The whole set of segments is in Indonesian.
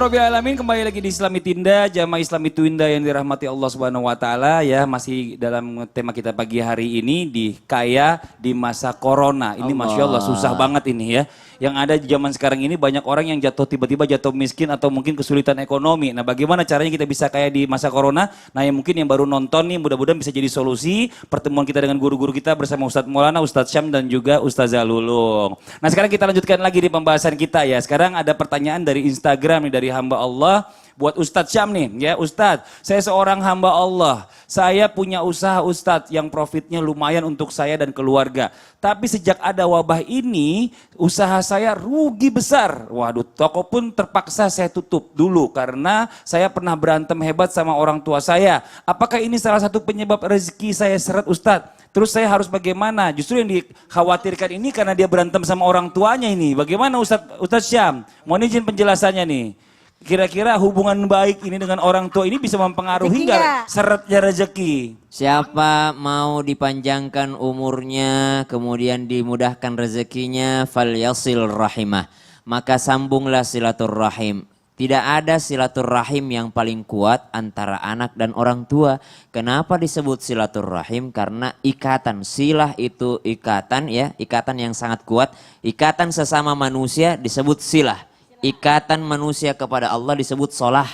Rabbil Alamin, kembali lagi di Islami Tinda, Jamaah Islami Twinda yang dirahmati Allah Subhanahu wa taala ya, masih dalam tema kita pagi hari ini di kaya di masa corona. Ini Masya Allah susah banget ini ya. Yang ada di zaman sekarang ini banyak orang yang jatuh tiba-tiba jatuh miskin atau mungkin kesulitan ekonomi. Nah, bagaimana caranya kita bisa kaya di masa corona? Nah, yang mungkin yang baru nonton nih mudah-mudahan bisa jadi solusi pertemuan kita dengan guru-guru kita bersama Ustadz Maulana, Ustadz Syam dan juga Ustazah Lulung. Nah, sekarang kita lanjutkan lagi di pembahasan kita ya. Sekarang ada pertanyaan dari Instagram nih dari hamba Allah buat Ustadz Syam nih ya. Ustadz, saya seorang hamba Allah. Saya punya usaha Ustadz yang profitnya lumayan untuk saya dan keluarga. Tapi sejak ada wabah ini, usaha saya rugi besar. Waduh, toko pun terpaksa saya tutup dulu karena saya pernah berantem hebat sama orang tua saya. Apakah ini salah satu penyebab rezeki saya seret Ustadz? Terus saya harus bagaimana? Justru yang dikhawatirkan ini karena dia berantem sama orang tuanya ini. Bagaimana Ustadz Syam? Mohon izin penjelasannya nih. Kira-kira hubungan baik ini dengan orang tua ini bisa mempengaruhi nggak seretnya rezeki? Siapa mau dipanjangkan umurnya, kemudian dimudahkan rezekinya, falyasil rahimah. Maka sambunglah silaturrahim. Tidak ada silaturrahim yang paling kuat antara anak dan orang tua. Kenapa disebut silaturrahim? Karena ikatan, silah itu ikatan ya, ikatan yang sangat kuat. Ikatan sesama manusia disebut silah. Ikatan manusia kepada Allah disebut solah.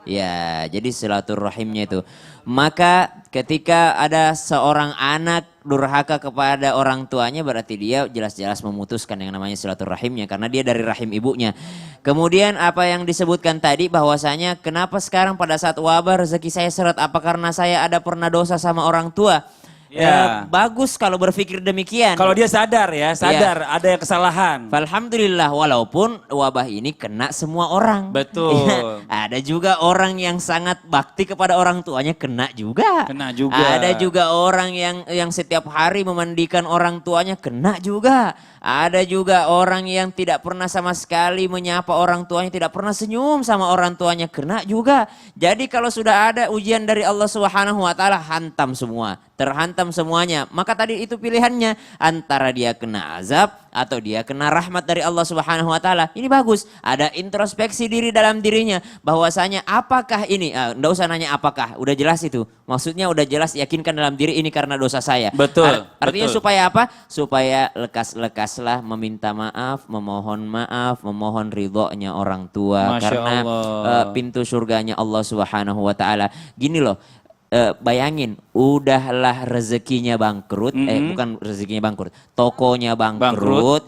Ya, jadi silaturrahimnya itu. Maka ketika ada seorang anak durhaka kepada orang tuanya, berarti dia jelas-jelas memutuskan yang namanya silaturrahimnya karena dia dari rahim ibunya. Kemudian apa yang disebutkan tadi bahwasanya kenapa sekarang pada saat wabah rezeki saya seret, apa karena saya ada pernah dosa sama orang tua? Ya. Bagus kalau berpikir demikian. Kalau dia sadar ya, sadar ada yang kesalahan. Alhamdulillah, walaupun wabah ini kena semua orang. Betul. Ada juga orang yang sangat bakti kepada orang tuanya kena juga. Kena juga. Ada juga orang yang setiap hari memandikan orang tuanya kena juga. Ada juga orang yang tidak pernah sama sekali menyapa orang tuanya, tidak pernah senyum sama orang tuanya, kena juga. Jadi kalau sudah ada ujian dari Allah Subhanahu wa taala, hantam semua, terhantam semuanya. Maka tadi itu pilihannya antara dia kena azab atau dia kena rahmat dari Allah Subhanahu wa taala. Ini bagus, ada introspeksi diri dalam dirinya bahwasanya apakah ini, enggak usah nanya apakah, udah jelas itu. Maksudnya udah jelas, yakinkan dalam diri ini karena dosa saya. Betul. Artinya betul. supaya apa? Supaya lekas-lekaslah meminta maaf, memohon ridhonya orang tua. Masya karena pintu surganya Allah Subhanahu wa taala. Gini loh, bayangin udahlah rezekinya bangkrut, bukan rezekinya bangkrut, tokonya bangkrut.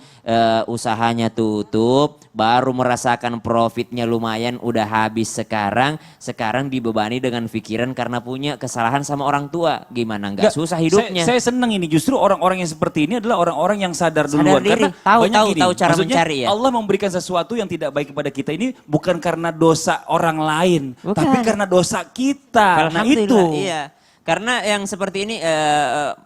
Usahanya tutup, baru merasakan profitnya lumayan, udah habis sekarang dibebani dengan pikiran karena punya kesalahan sama orang tua. Gimana nggak susah hidupnya? Saya senang ini, justru orang-orang yang seperti ini adalah orang-orang yang sadar duluan. Diri, Karena tahu cara mencari ya. Allah memberikan sesuatu yang tidak baik kepada kita ini bukan karena dosa orang lain, Bukan. tapi karena dosa kita. Nah itu. Iya. Karena yang seperti ini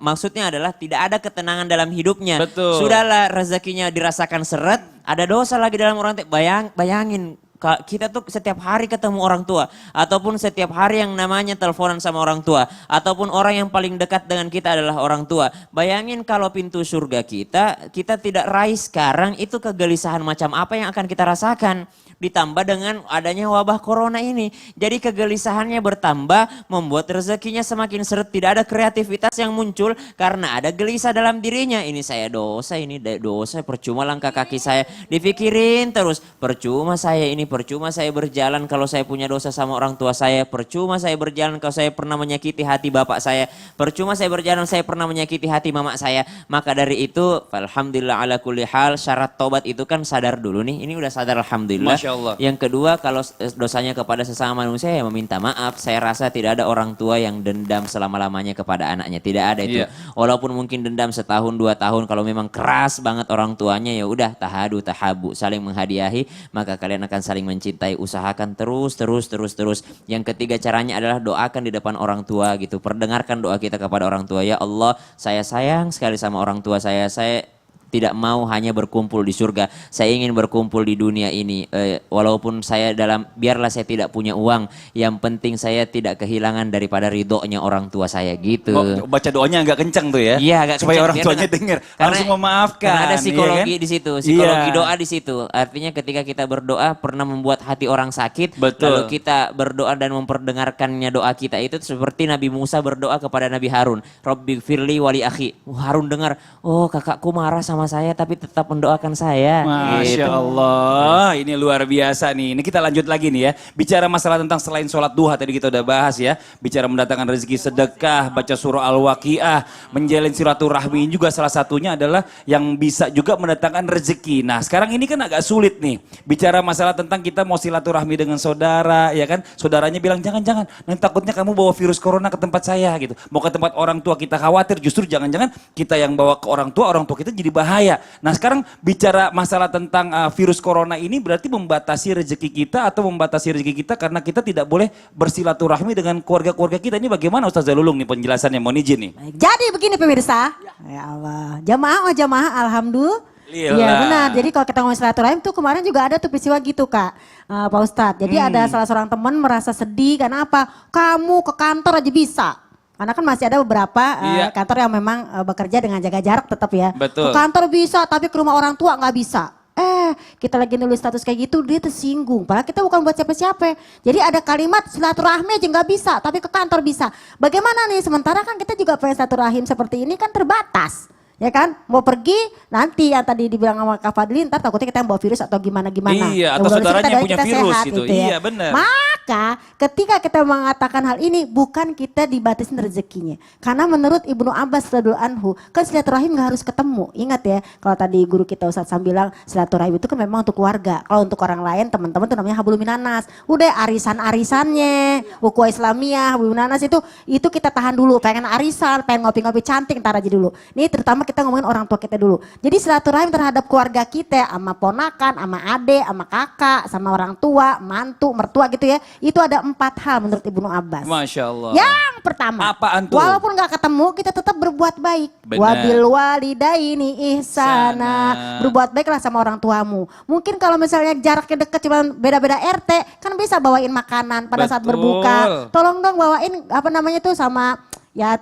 maksudnya adalah tidak ada ketenangan dalam hidupnya. Betul. Sudahlah rezekinya dirasakan seret, ada dosa lagi dalam orang tua. Bayangin kita tuh setiap hari ketemu orang tua, ataupun setiap hari yang namanya teleponan sama orang tua, ataupun orang yang paling dekat dengan kita adalah orang tua. Bayangin kalau pintu surga kita tidak raih sekarang, itu kegelisahan macam apa yang akan kita rasakan. Ditambah dengan adanya wabah corona ini. Jadi kegelisahannya bertambah, membuat rezekinya semakin seret. Tidak ada kreativitas yang muncul karena ada gelisah dalam dirinya. Ini saya dosa, ini dosa, percuma langkah kaki saya. Dipikirin terus, percuma saya berjalan kalau saya punya dosa sama orang tua saya. Percuma saya berjalan kalau saya pernah menyakiti hati bapak saya. Percuma saya berjalan saya pernah menyakiti hati mama saya. Maka dari itu, alhamdulillah ala kulli hal, syarat tobat itu kan sadar dulu nih. Ini udah sadar alhamdulillah. Masya Allah. Yang kedua, kalau dosanya kepada sesama manusia ya meminta maaf. Saya rasa tidak ada orang tua yang dendam selama-lamanya kepada anaknya. Tidak ada itu. Iya. Walaupun mungkin dendam setahun, 2 tahun, kalau memang keras banget orang tuanya ya udah tahadu, tahabu, saling menghadiahi, maka kalian akan saling mencintai. Usahakan terus. Yang ketiga caranya adalah doakan di depan orang tua gitu. Perdengarkan doa kita kepada orang tua. Ya Allah, saya sayang sekali sama orang tua saya tidak mau hanya berkumpul di surga. Saya ingin berkumpul di dunia ini. Walaupun saya biarlah saya tidak punya uang, yang penting saya tidak kehilangan daripada ridhonya orang tua saya gitu. Oh, baca doanya agak kencang tuh ya. Iya, agak supaya kencang, orang biar tuanya dengar. Langsung memaafkan. Karena ada psikologi iya kan? di situ, psikologi Iya. doa di situ. Artinya ketika kita berdoa pernah membuat hati orang sakit, Betul. lalu kita berdoa dan memperdengarkannya doa kita itu seperti Nabi Musa berdoa kepada Nabi Harun, Rabbi firli wali akhi. Harun dengar, oh kakakku marah sama saya tapi tetap mendoakan saya. Masya Gitu. Allah, ini luar biasa nih. Ini kita lanjut lagi nih ya. Bicara masalah tentang selain sholat duha tadi kita udah bahas ya. Bicara mendatangkan rezeki sedekah, baca surah Al-Waqiah, menjalin silaturahmi juga salah satunya adalah yang bisa juga mendatangkan rezeki. Nah sekarang ini kan agak sulit nih. Bicara masalah tentang kita mau silaturahmi dengan saudara ya kan. Saudaranya bilang jangan-jangan, nanti takutnya kamu bawa virus corona ke tempat saya gitu. Mau ke tempat orang tua kita khawatir, justru jangan-jangan kita yang bawa ke orang tua kita jadi bahaya. Nah sekarang bicara masalah tentang virus corona ini berarti membatasi rezeki kita atau membatasi rezeki kita karena kita tidak boleh bersilaturahmi dengan keluarga-keluarga kita. Ini bagaimana Ustaz Zalulung nih penjelasannya, mohon izin nih. Baik, jadi begini pemirsa, ya Allah, jamaah alhamdulillah. Iya benar, jadi kalau kita ngomong silaturahim tuh kemarin juga ada tuh peristiwa gitu Kak, Pak Ustadz. Jadi ada salah seorang teman merasa sedih karena apa? Kamu ke kantor aja bisa. Karena kan masih ada beberapa kantor yang memang bekerja dengan jaga jarak tetap ya. Betul. Ke kantor bisa tapi ke rumah orang tua nggak bisa. Kita lagi nulis status kayak gitu dia tersinggung. Padahal kita bukan buat siapa-siapa. Jadi ada kalimat silaturahmi aja nggak bisa tapi ke kantor bisa. Bagaimana nih sementara kan kita juga pengen silaturahim seperti ini kan terbatas. Ya kan, mau pergi nanti yang tadi dibilang sama Kak Fadli, ntar takutnya kita yang bawa virus atau gimana-gimana. Iya, atau saudaranya yang punya virus gitu. Iya, benar. Maka ketika kita mengatakan hal ini bukan kita dibatasin rezekinya. Karena menurut Ibnu Abbas radhiyallahu anhu, kan silaturahim gak harus ketemu. Ingat ya, kalau tadi guru kita Ustadz Sam bilang silaturahim itu kan memang untuk keluarga. Kalau untuk orang lain, teman-teman itu namanya hablum minanas. Udah arisan-arisannya, ukhuwah Islamiyah, hablum minanas itu kita tahan dulu. Pengen arisan, pengen ngopi-ngopi cantik, ntar aja dulu. Nih terutama kita ngomongin orang tua kita dulu. Jadi silaturahim terhadap keluarga kita sama ponakan, sama adik, sama kakak, sama orang tua, mantu, mertua gitu ya. Itu ada 4 hal menurut Ibnu Abbas. Masya Allah. Yang pertama, apaan tuh? walaupun gak ketemu kita tetap berbuat baik. Benar. Wabil walidaini ihsana. Berbuat baiklah sama orang tuamu. Mungkin kalau misalnya jaraknya dekat cuma beda-beda RT, kan bisa bawain makanan pada saat Betul. berbuka. Tolong dong bawain apa namanya tuh sama ya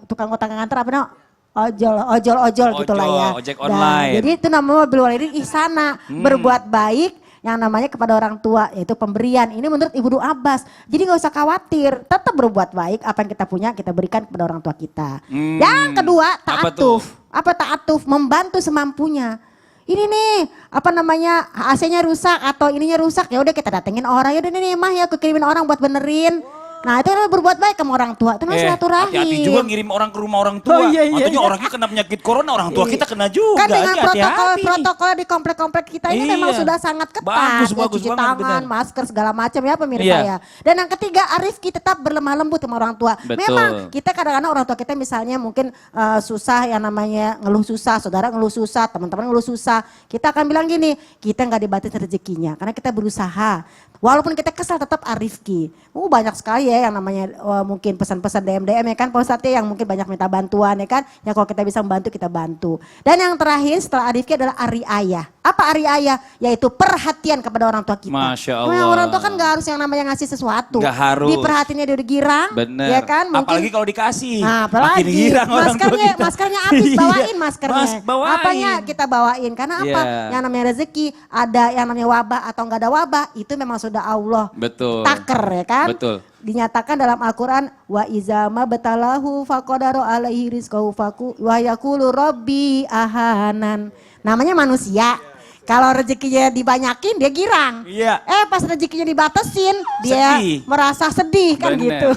tukang utang nganter apa namanya? Ojol gitu lah ya. Ojek online. Jadi itu namanya wabil walidin ihsana, berbuat baik yang namanya kepada orang tua, yaitu pemberian. Ini menurut Ibnu Abbas. Jadi gak usah khawatir, tetap berbuat baik, apa yang kita punya kita berikan kepada orang tua kita. Yang kedua, ta'atuf. Apa ta'atuf? Membantu semampunya. Ini nih, apa namanya, AC-nya rusak atau ininya rusak, ya udah kita datengin orang, ya udah nih mah ya aku kirimin orang buat benerin. Nah itu namanya berbuat baik sama orang tua, itu namanya silaturahim. Hati-hati juga ngirim orang ke rumah orang tua. Maksudnya orangnya kena penyakit corona, orang tua kita kena juga. Kan dengan Hati-hati. protokol di komplek-komplek kita ini memang sudah sangat ketat. Bagus ya, banget, cuci tangan, benar. masker segala macam ya pemirsa Iya. ya. Dan yang ketiga arifki tetap berlemah lembut sama orang tua. Betul. Memang kita kadang-kadang orang tua kita misalnya mungkin susah yang namanya ngeluh susah, saudara ngeluh susah, teman-teman ngeluh susah. Kita akan bilang gini, kita nggak dibatasi rezekinya karena kita berusaha. Walaupun kita kesal tetap arifki. Banyak sekali ya yang namanya mungkin pesan-pesan DM ya kan Pak Ustadz ya, yang mungkin banyak minta bantuan ya kan. Ya kalau kita bisa membantu kita bantu. Dan yang terakhir setelah arifki adalah ariayah. Apa ariayah? Yaitu perhatian kepada orang tua kita. Masya Allah. Nah, orang tua kan gak harus yang namanya ngasih sesuatu. Gak harus. Diperhatiinnya dia udah girang. Bener. Ya kan? Mungkin, apalagi kalau dikasih. Nah, apalagi makin girang orang tua kita. maskernya habis, bawain maskernya. Bawain. Apanya kita bawain. Karena apa? Yang namanya rezeki, ada yang namanya wabah atau enggak ada wabah, itu memang sudah Allah Betul. taker ya kan? Betul. Dinyatakan dalam Al-Quran, wa izama betalahu faqadaro alaihi rizqahu faku wa yaqulu rabbi ahanan. Namanya manusia. Kalau rezekinya dibanyakin dia girang. Iya. Pas rezekinya dibatasin dia Sedih. merasa sedih kan Bener. gitu.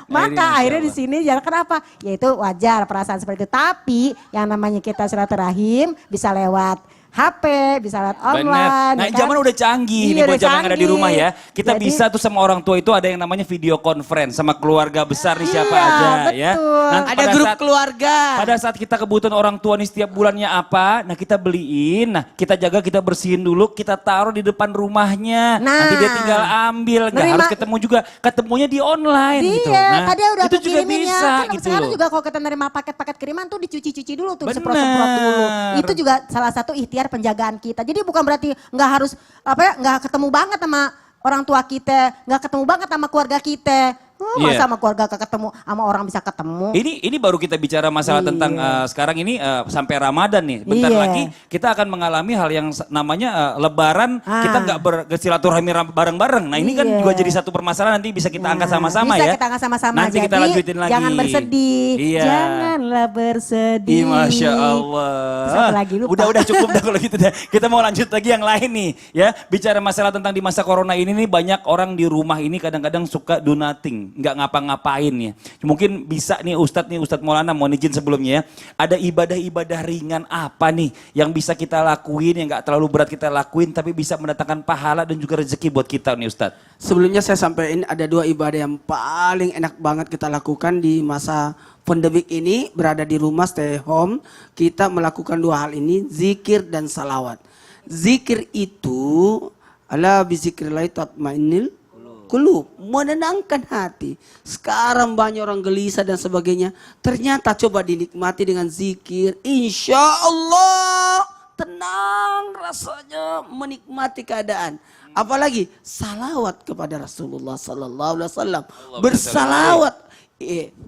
Maka Masya akhirnya di sini jangan kenapa? Yaitu wajar perasaan seperti itu. Tapi yang namanya kita silaturahim bisa lewat HP, bisa lewat Bener. online. Nah, ya kan? zaman udah canggih Iya, nih buat udah zaman yang ada di canggih. rumah ya. Kita Jadi- bisa tuh sama orang tua itu ada yang namanya video conference sama keluarga besar nih siapa Iya, aja ya. betul. Nanti Ada pada grup saat- keluarga. Pada saat kita kebutuhan orang tua nih setiap bulannya apa, nah kita beliin, nah kita jaga, kita bersihin dulu, kita taruh di depan rumahnya. Nah. Nanti dia tinggal ambil, nggak Nerima- harus ketemu juga, ketemunya di online gitu. Iya, Nah, tadi udah itu aku juga kirimin bisa ya. Kan gitu sekarang loh. juga kalau kita nerima paket-paket kiriman tuh dicuci-cuci dulu tuh, Bener. disemprot-semprot dulu. Itu juga salah satu ikhtiar penjagaan kita. Jadi bukan berarti nggak harus nggak ketemu banget sama orang tua kita, nggak ketemu banget sama keluarga kita. Iya. Masa sama keluarga ketemu, sama orang bisa ketemu. Ini baru kita bicara masalah tentang sekarang ini sampai Ramadan nih. Bentar Iya. lagi kita akan mengalami hal yang namanya Lebaran. Kita nggak bersilaturahmi bareng-bareng. Nah ini kan Iya. juga jadi satu permasalahan nanti bisa kita angkat sama-sama bisa ya. kita angkat sama-sama. Nanti kita Jadi, lanjutin lagi. jangan bersedih. Iya. Janganlah bersedih. Ih, Masya Allah. Terus apa lagi, lupa. Udah cukup dah kalau gitu deh. Kita mau lanjut lagi yang lain nih ya. Bicara masalah tentang di masa corona ini nih banyak orang di rumah ini kadang-kadang suka do nothing. Nggak ngapa-ngapain ya. Mungkin bisa nih Ustadz Maulana mau izin sebelumnya ya. Ada ibadah-ibadah ringan apa nih yang bisa kita lakuin yang nggak terlalu berat kita lakuin tapi bisa mendatangkan pahala dan juga rezeki buat kita nih Ustadz. Sebelumnya saya sampaikan ada 2 ibadah yang paling enak banget kita lakukan di masa pandemik ini, berada di rumah stay home. Kita melakukan 2 hal ini, zikir dan salawat. Zikir itu ala bizikrillah tatmainnul qulub, menenangkan hati. Sekarang banyak orang gelisah dan sebagainya. Ternyata coba dinikmati dengan zikir. Insya Allah tenang rasanya menikmati keadaan. Apalagi salawat kepada Rasulullah Sallallahu Alaihi Wasallam. Bersalawat.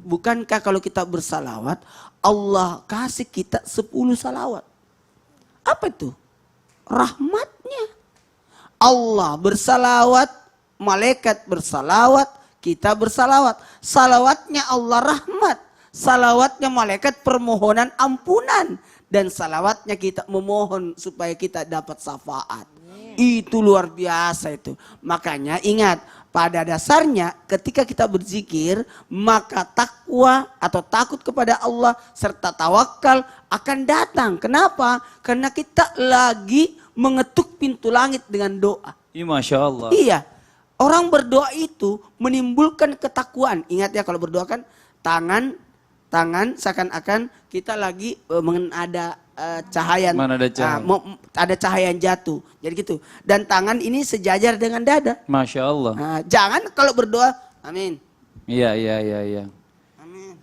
Bukankah kalau kita bersalawat Allah kasih kita 10 salawat? Apa itu? Rahmatnya. Allah bersalawat, malaikat bersalawat, kita bersalawat. Salawatnya Allah rahmat, salawatnya malaikat permohonan ampunan, dan salawatnya kita memohon supaya kita dapat syafaat. Itu luar biasa itu. Makanya ingat, pada dasarnya ketika kita berzikir, maka takwa atau takut kepada Allah serta tawakal akan datang. Kenapa? Karena kita lagi mengetuk pintu langit dengan doa. Iya Masya Allah. Iya, orang berdoa itu menimbulkan ketakwaan. Ingat ya, kalau berdoa kan tangan seakan-akan kita lagi ada cahaya, Mana ada cahaya? ada cahaya yang jatuh. Jadi gitu. Dan tangan ini sejajar dengan dada. Masya Allah. Nah, jangan kalau berdoa, amin. Iya. Amin.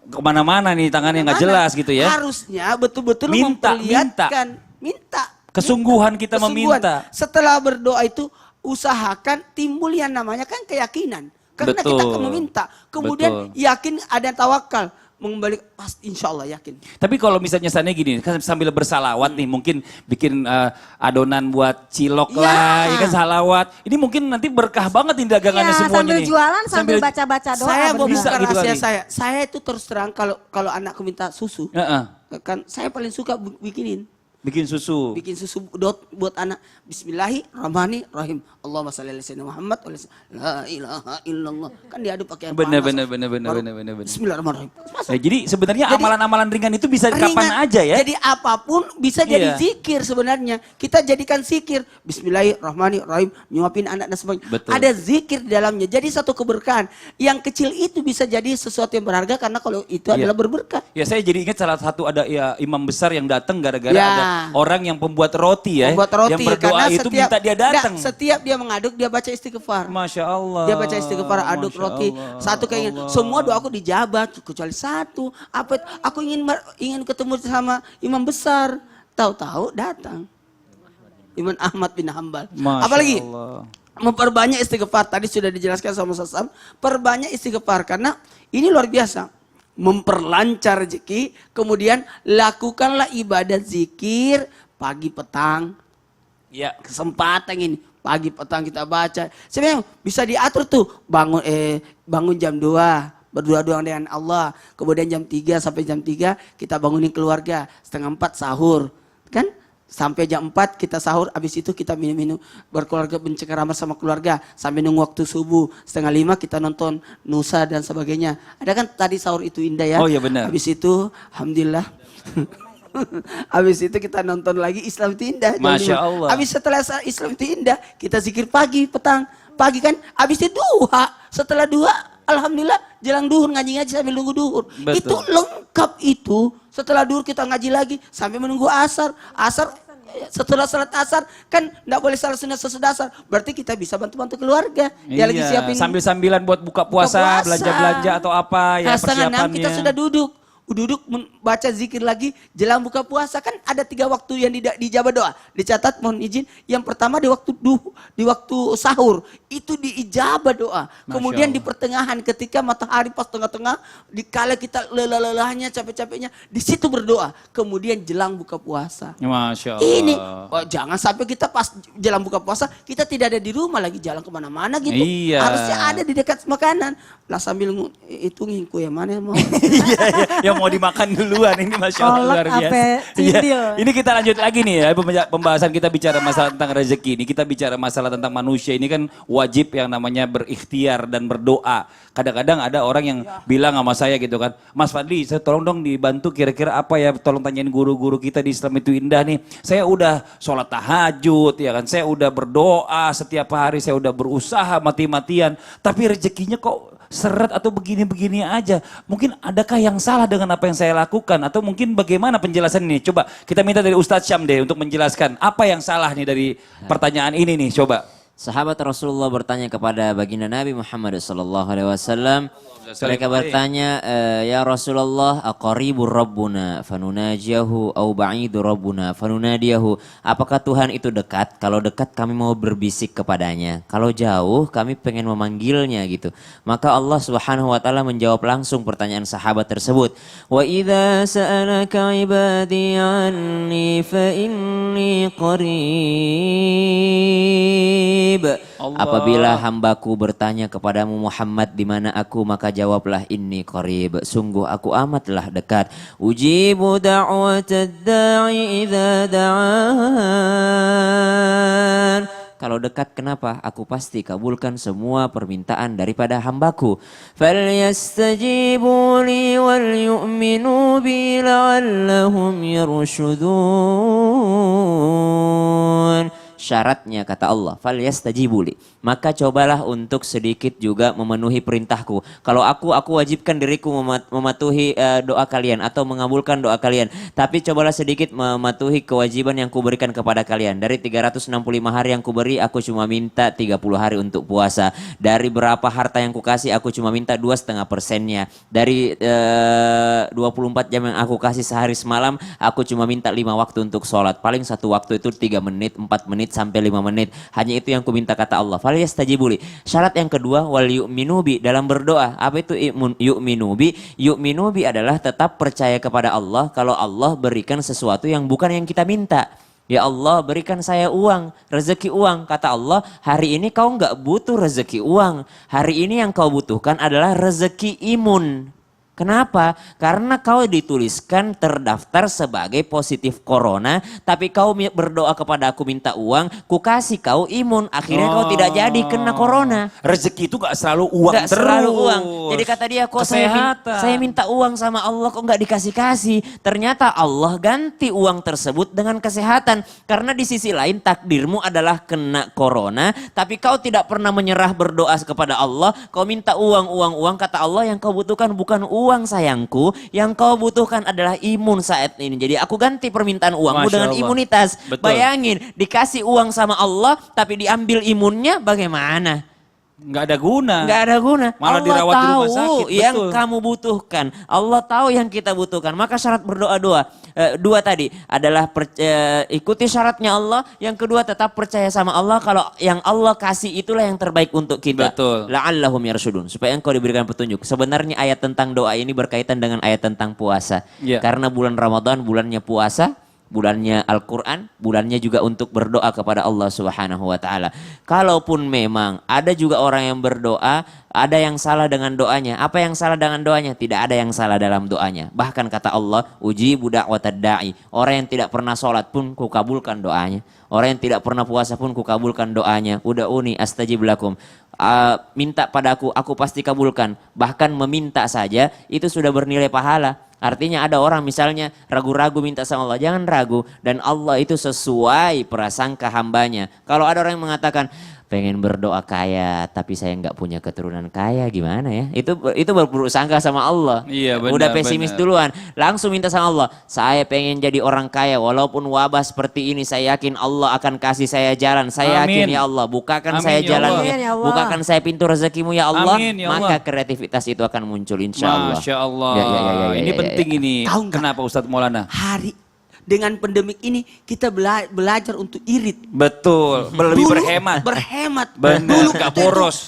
Kemana-mana nih tangannya nggak jelas gitu ya. Harusnya betul-betul Minta. memperlihatkan. Minta. Kesungguhan kita Kesungguhan. meminta. Setelah berdoa itu usahakan timbul yang namanya kan keyakinan. Karena kita Betul. akan meminta. Kemudian Betul. yakin ada tawakal. Mengembalik pasti insya Allah yakin. Tapi kalau misalnya sana gini, kan sambil bersalawat nih, mungkin bikin adonan buat cilok Ya. lah, ya kan salawat. Ini mungkin nanti berkah banget nih dagangannya Iya, semuanya sambil nih. jualan sambil baca-baca doa. Saya mau benar. bisa buka gitu rahasia kali. saya itu terus terang kalau anakku minta susu. Heeh. Kan saya paling suka bikinin. Bikin susu. Bikin susu buat anak. Bismillahirrahmanirrahim. Allahumma shalli ala sayyidina Muhammad wa ala la ilaha illallah. Kan diaduk pakai air Bener, panas. bener. Baru Bismillahirrahmanirrahim. Nah, jadi sebenarnya Jadi- amalan-amalan ringan itu bisa Ringan. kapan aja ya. Jadi apapun bisa jadi Iya. zikir sebenarnya. Kita jadikan zikir. Bismillahirrahmanirrahim. Nyuapin anak dan sebagainya. Betul. Ada zikir di dalamnya. Jadi satu keberkahan. Yang kecil itu bisa jadi sesuatu yang berharga karena kalau itu Iya. adalah berberkah. Ya saya jadi ingat salah satu ada ya imam besar yang datang gara-gara Ya. ada orang yang pembuat roti ya. Membuat roti. Yang berdoa karena itu minta dia datang. Setiap dia mengaduk dia baca istighfar. Masya Allah. Dia baca istighfar, aduk Masya roti. Allah, Satu keinginan. Allah. Semua doaku dijawab kecuali satu. Apa? Aku ingin ketemu sama imam besar. Tahu-tahu datang. Imam Ahmad bin Hambal. Masya Apalagi Allah. memperbanyak istighfar. Tadi sudah dijelaskan sama Sasam. Perbanyak istighfar karena ini luar biasa. Memperlancar rezeki. Kemudian lakukanlah ibadat zikir pagi petang. Ya. Kesempatan ini pagi petang kita baca. Sebenarnya bisa diatur tuh bangun jam 2 berdoa-doa dengan Allah. Kemudian jam 3 sampai jam 3 kita bangunin keluarga. Setengah 4 sahur. Kan? Sampai jam 4 kita sahur. Habis itu kita minum-minum berkeluarga bercengkerama sama keluarga. Sampai nunggu waktu subuh. Setengah 5 kita nonton Nusa dan sebagainya. Ada kan tadi sahur itu indah ya. Oh iya benar. Habis itu alhamdulillah. Habis itu kita nonton lagi Islam itu Indah. jam Masya 5. Allah. Habis setelah Islam itu Indah, kita zikir pagi, petang. Pagi kan, habis itu duha. Setelah duha, alhamdulillah jelang duhur ngaji-ngaji sambil nunggu duhur. Betul. Itu lengkap itu. Setelah duhur kita ngaji lagi sampai menunggu asar. Asar setelah salat asar kan enggak boleh salat sunat sesudah asar. Berarti kita bisa bantu-bantu keluarga. Dia lagi siapin sambil-sambilan buat buka puasa, belanja-belanja atau apa ya Nah, setengah 6 persiapannya. kita sudah duduk baca zikir lagi jelang buka puasa. Kan ada 3 waktu yang dijabah doa. Dicatat, mohon izin, yang pertama di waktu sahur itu diijabah doa. Kemudian di pertengahan ketika matahari pas tengah-tengah, dikala kita lelah-lelahnya, capek-capeknya, di situ berdoa. Kemudian jelang buka puasa. Masya Allah. Ini jangan sampai kita pas jelang buka puasa kita tidak ada di rumah, lagi jalan kemana-mana gitu. Iya. Harusnya ada di dekat makanan. Lah sambil itu nginku yang mana yang mau. Yang mau dimakan duluan ini Masya Allah Kolak luar biasa. apa cindil. Iya. Ini kita lanjut lagi nih ya pembahasan kita bicara masalah tentang rezeki ini. Kita bicara masalah tentang manusia ini kan wajib yang namanya berikhtiar dan berdoa. Kadang-kadang ada orang yang bilang sama saya gitu kan, Mas Fadli saya tolong dong dibantu kira-kira apa ya, tolong tanyain guru-guru kita di Islam itu Indah nih. Saya udah sholat tahajud ya kan, saya udah berdoa setiap hari, saya udah berusaha mati-matian. Tapi rezekinya kok seret atau begini-begini aja. Mungkin adakah yang salah dengan apa yang saya lakukan? Atau mungkin bagaimana penjelasan ini? Coba kita minta dari Ustadz Syam deh untuk menjelaskan apa yang salah nih dari pertanyaan ini nih, coba. Sahabat Rasulullah bertanya kepada baginda Nabi Muhammad SAW. Mereka bertanya, ya Rasulullah, aqaribur Rabbuna fanunajiyahu au ba'idur Rabbuna fanunadiyahu. Apakah Tuhan itu dekat? Kalau dekat kami mau berbisik kepadanya. Kalau jauh kami pengen memanggilnya gitu. Maka Allah Subhanahu wa taala menjawab langsung pertanyaan sahabat tersebut. Wa idza sa'alaka ibadi anni fa inni qarib. Allah. Apabila hambaku bertanya kepadamu Muhammad di mana aku, maka jawablah inni qarib, sungguh aku amatlah dekat. Ujibu da'watad da'i idza da'an. Kalau dekat kenapa? Aku pasti kabulkan semua permintaan daripada hambaku. Falyastajibu li wal yu'minu bi la'allahum yarshudun. Syaratnya kata Allah, falyastajibu li, maka cobalah untuk sedikit juga memenuhi perintahku. Kalau aku wajibkan diriku mematuhi doa kalian atau mengabulkan doa kalian. Tapi cobalah sedikit mematuhi kewajiban yang kuberikan kepada kalian. Dari 365 hari yang kuberi, aku cuma minta 30 hari untuk puasa. Dari berapa harta yang kukasih, aku cuma minta 2,5%-nya. Dari 24 jam yang aku kasih sehari semalam, aku cuma minta 5 waktu untuk sholat. Paling satu waktu itu 3 menit, 4 menit sampai 5 menit. Hanya itu yang kuminta kata Allah. Falyastajibu li. Syarat yang kedua, wal yu'minu bi, dalam berdoa. Apa itu yu'minu bi? Yu'minu bi adalah tetap percaya kepada Allah kalau Allah berikan sesuatu yang bukan yang kita minta. Ya Allah, berikan saya uang, rezeki uang. Kata Allah, hari ini kau enggak butuh rezeki uang. Hari ini yang kau butuhkan adalah rezeki imun. Kenapa? Karena kau dituliskan terdaftar sebagai positif corona, tapi kau berdoa kepada aku minta uang, ku kasih kau imun, akhirnya kau tidak jadi kena corona. Rezeki itu gak selalu uang Nggak terus. selalu uang. Jadi kata dia, kok Kesehatan. saya minta uang sama Allah kok nggak dikasih-kasih. Ternyata Allah ganti uang tersebut dengan kesehatan. Karena di sisi lain takdirmu adalah kena corona, tapi kau tidak pernah menyerah berdoa kepada Allah. Kau minta uang. Kata Allah, yang kau butuhkan bukan uang sayangku, yang kau butuhkan adalah imun saat ini. Jadi aku ganti permintaan uangmu Masya dengan Allah. imunitas. Betul. Bayangin, dikasih uang sama Allah, tapi diambil imunnya bagaimana? Nggak ada guna. Nggak ada guna. Malah Allah dirawat di rumah tahu sakit. yang Betul. kamu butuhkan. Allah tahu yang kita butuhkan. Maka syarat berdoa dua tadi adalah ikuti syaratnya Allah. Yang kedua tetap percaya sama Allah. Kalau yang Allah kasih itulah yang terbaik untuk kita. Betul. La'allahum yarshudun. Supaya engkau diberikan petunjuk. Sebenarnya ayat tentang doa ini berkaitan dengan ayat tentang puasa. Iya. Karena bulan Ramadan bulannya puasa. Bulannya Al-Quran, bulannya juga untuk berdoa kepada Allah Subhanahu wa taala. Kalaupun memang ada juga orang yang berdoa, ada yang salah dengan doanya. Apa yang salah dengan doanya? Tidak ada yang salah dalam doanya. Bahkan kata Allah, ujibu da'watad da'i. Orang yang tidak pernah sholat pun kukabulkan doanya. Orang yang tidak pernah puasa pun kukabulkan doanya. Uda'uni astajib lakum. Minta padaku, aku pasti kabulkan. Bahkan meminta saja itu sudah bernilai pahala. Artinya ada orang misalnya ragu-ragu minta sama Allah, jangan ragu. Dan Allah itu sesuai prasangka hambanya. Kalau ada orang yang mengatakan, pengen berdoa kaya tapi saya nggak punya keturunan kaya, gimana ya? Itu berprasangka sama Allah. Iya, benar, Udah pesimis benar. duluan. Langsung minta sama Allah, saya pengen jadi orang kaya walaupun wabah seperti ini, saya yakin Allah akan kasih saya jalan. Saya yakin Amin. ya Allah, bukakan Amin, saya ya jalannya. Allah. Amin, ya Allah. Bukakan saya pintu rezekimu ya Allah. Amin, ya Maka Allah. kreativitas itu akan muncul insya Allah. Masya Allah. Ya, Ini penting ini. Tahu nggak? Kenapa Ustadz Maulana? Hari dengan pandemik ini kita belajar untuk irit. Betul. Lebih Dulu berhemat. Berhemat. Benar, Dulu nggak kita itu, boros.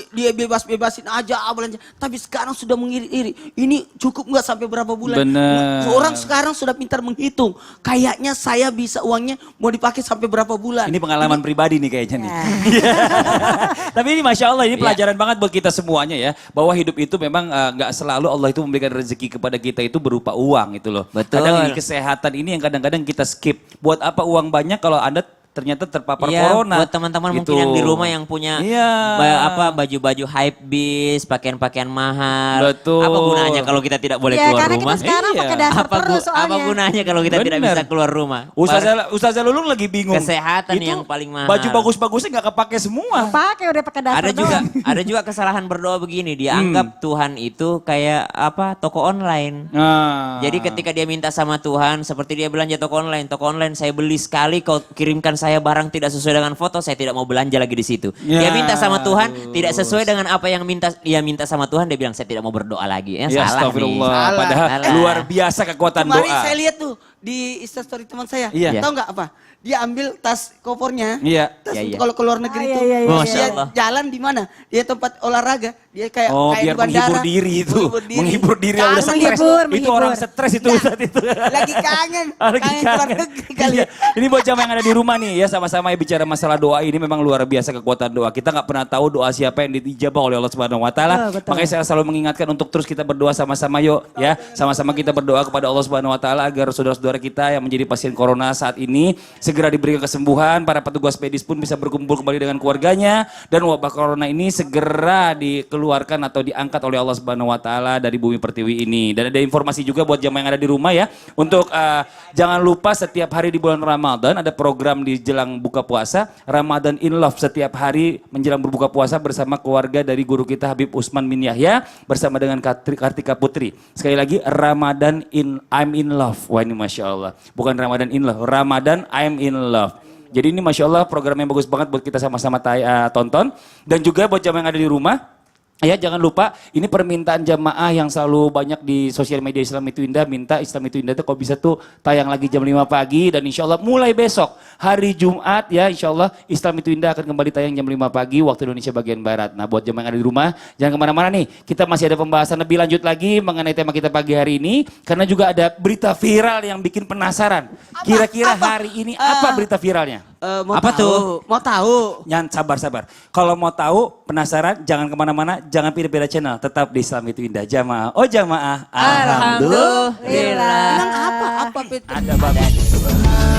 dia bebas-bebasin aja belanja. Tapi sekarang sudah mengirit-irit. Ini cukup nggak sampai berapa bulan? Benar. Orang sekarang sudah pintar menghitung. Kayaknya saya bisa uangnya mau dipakai sampai berapa bulan. Ini pengalaman pribadi nih kayaknya nih. Tapi ini Masya Allah ini pelajaran banget buat kita semuanya ya. Bahwa hidup itu memang nggak selalu Allah itu memberikan rezeki kepada kita itu berupa uang gitu loh. Betul. Kadang ini kesehatan ini yang kadang-kadang kita skip. Buat apa uang banyak kalau Anda ternyata terpapar Iya, corona. buat teman-teman Gitu. mungkin yang di rumah yang punya Iya. baju-baju hype bis, pakaian-pakaian mahal. Betul. Apa gunanya kalau kita tidak boleh Ya keluar karena rumah? kita sekarang Iya. pakai dasar Apa, terus soalnya. apa gunanya kalau kita tidak Bener. bisa keluar rumah? Ustazah Lulung lagi bingung. Kesehatan Itu yang paling mahal. Baju bagus-bagusnya nggak kepake semua. Pakai udah pakai dasar Ada juga kesalahan berdoa begini, dianggap Tuhan itu kayak apa? Toko online. Nah. Jadi ketika dia minta sama Tuhan, seperti dia belanja toko online saya beli sekali, kau kirimkan saya barang tidak sesuai dengan foto, saya tidak mau belanja lagi di situ. Ya. Dia minta sama Tuhan, tidak sesuai dengan apa yang dia minta sama Tuhan, dia bilang saya tidak mau berdoa lagi. Ya, Ya, salah nih. astagfirullah. Salah. Padahal Salah. luar biasa kekuatan Kemarin doa. saya lihat tuh di Instastory teman saya. Iya. Tahu nggak apa? Dia ambil tas kopornya. Iya. Tas Iya, untuk iya. kalau ke luar negeri Ah, itu. iya, iya, iya. Dia Masya Allah. jalan di mana? Dia tempat olahraga. Dia kayak Oh, kayak biar di bandara. menghibur diri itu. Menghibur diri yang udah Kangen. stres. Menghibur, Itu orang menghibur. stres itu Ya, Ustadz itu. Lagi kangen. Ah, lagi Kangen keluar kangen. negeri kali. Iya. Ini buat jamaah yang ada di rumah nih ya, sama-sama ya bicara masalah doa ini memang luar biasa kekuatan doa. Kita nggak pernah tahu doa siapa yang dijabah oleh Allah Subhanahu wa taala. Betul, betul. Makanya saya selalu mengingatkan untuk terus kita berdoa sama-sama yuk ya. Sama-sama kita berdoa kepada Allah Subhanahu wa taala agar saudara-saudara kita yang menjadi pasien corona saat ini segera diberikan kesembuhan, para petugas medis pun bisa berkumpul kembali dengan keluarganya dan wabah corona ini segera dikeluarkan atau diangkat oleh Allah Subhanahu wa taala dari bumi pertiwi ini. Dan ada informasi juga buat jamaah yang ada di rumah ya, untuk jangan lupa setiap hari di bulan Ramadan ada program di jelang buka puasa, Ramadan in Love, setiap hari menjelang berbuka puasa bersama keluarga dari guru kita Habib Usman bin Yahya bersama dengan Kartika Putri. Sekali lagi Ramadan I'm in Love. Wah ini Masya Allah. Bukan Ramadan in Love, Ramadan I'm in Love. Jadi ini Masya Allah program yang bagus banget buat kita sama-sama tonton. Dan juga buat jamaah yang ada di rumah, ya jangan lupa ini permintaan jamaah yang selalu banyak di sosial media Islam itu Indah, minta Islam itu Indah tuh kalau bisa tuh tayang lagi jam 5 pagi dan insya Allah mulai besok hari Jumat ya insya Allah Islam itu Indah akan kembali tayang jam 5 pagi waktu Indonesia bagian Barat. Nah buat jamaah yang ada di rumah jangan kemana-mana nih, kita masih ada pembahasan lebih lanjut lagi mengenai tema kita pagi hari ini karena juga ada berita viral yang bikin penasaran. Kira-kira hari ini apa berita viralnya? Mau Apa tahu? Mau tahu? Jangan sabar. Kalau mau tahu, penasaran, jangan kemana-mana, jangan pilih-pilih channel. Tetap di Islam itu Indah. Jamaah, oh jamaah. Alhamdulillah. Emang apa? Apa Peter? Ada bagus.